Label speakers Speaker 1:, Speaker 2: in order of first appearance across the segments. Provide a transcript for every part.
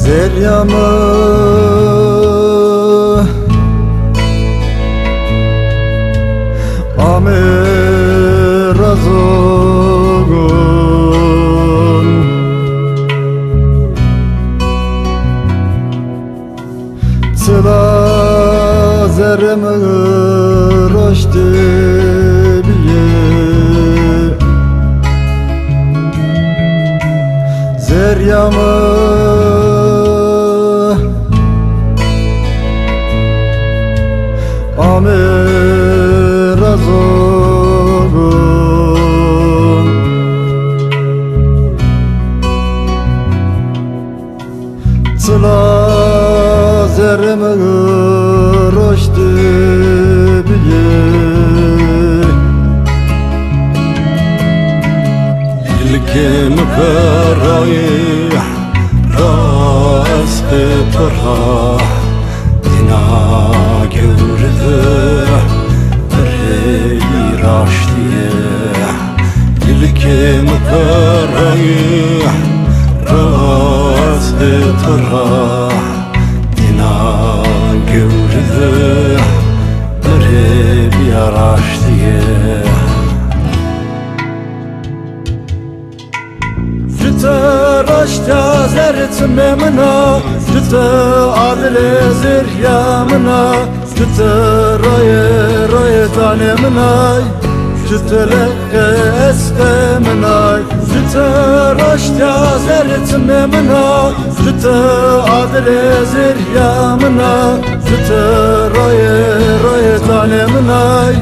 Speaker 1: Deryamı Amirazogun Sıla zerremi roşti biye Zeryamı Amirazogun Sıla zerremi roşti biye
Speaker 2: Ilkim karayih ras betrah Dina gevridh Rirash diye Ilkim karayih ras betrah Dina gevridh Rirash diye
Speaker 1: Raşta zerret memna Jüte adile ziryamına Jüte raye tanemnay Jüte lekke eskemnay Jüte raşta zerret memna Jüte adile ziryamına Jüte raye tanemnay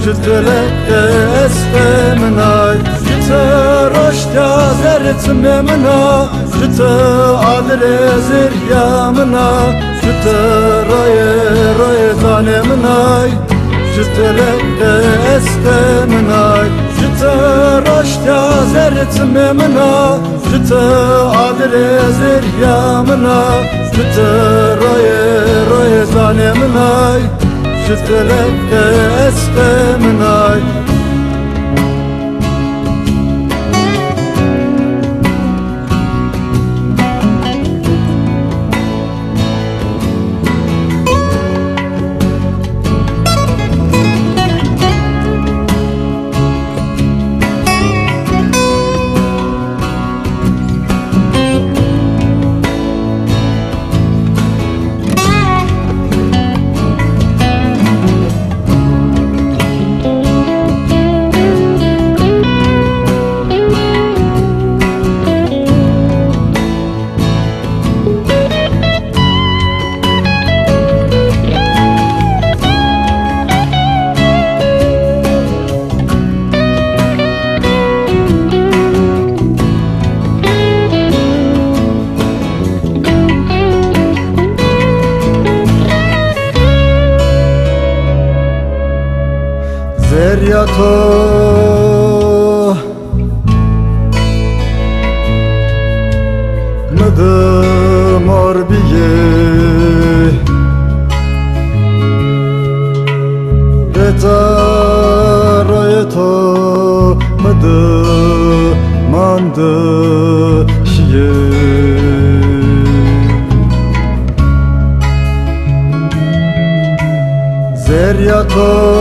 Speaker 1: Jüte lekke eskemnay Jüte raşta zerret memna Jüte adile ziryamına Jüte raye tanemnay Jüte lekke eskemnay Jüte raşta zerret memna Jüte adile ziryamına Jüte raye tanemnay Jüte lekke eskemnay Zeryato Mıdı morbiye Reta rayeto Mıdı mandı şiye Zeryato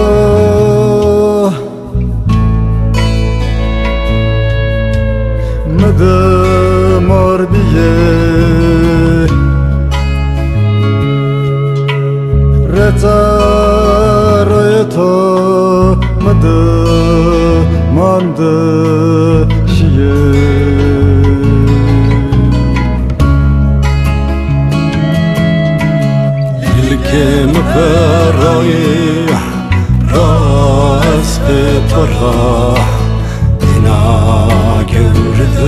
Speaker 1: Mıdı morbiye Reta rayeto Mıdı mandı şiye
Speaker 2: Ilkim karayih ras betrah Dina gevridh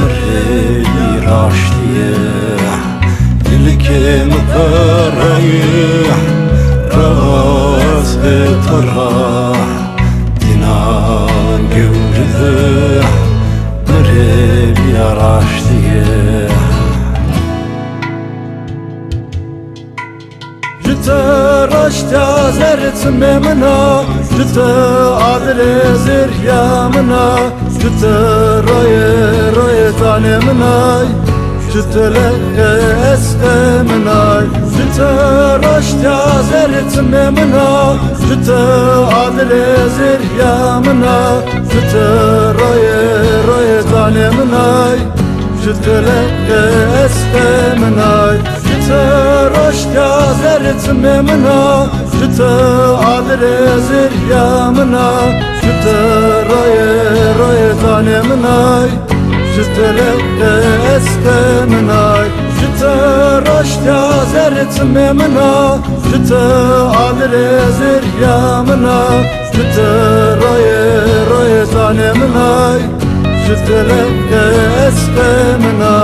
Speaker 2: Rirash diye Ilkim karayih ras betrah Dina gevridh Rirash diye
Speaker 1: Jüte raşta zerret memna Jüte adile ziryamına Jüte raye tanemnay جتله اسمنای جت رشتیا زرت ممنا جت عادل زریا منا جت رای زانه منای جتله اسمنای جت رشتیا زرت ممنا جت عادل زریا منا جت رای زانه منای جتله اسمنای جت رشتیا زرت ممنا جت عادل زریا منا جت رای زانه منای جتله اسمنای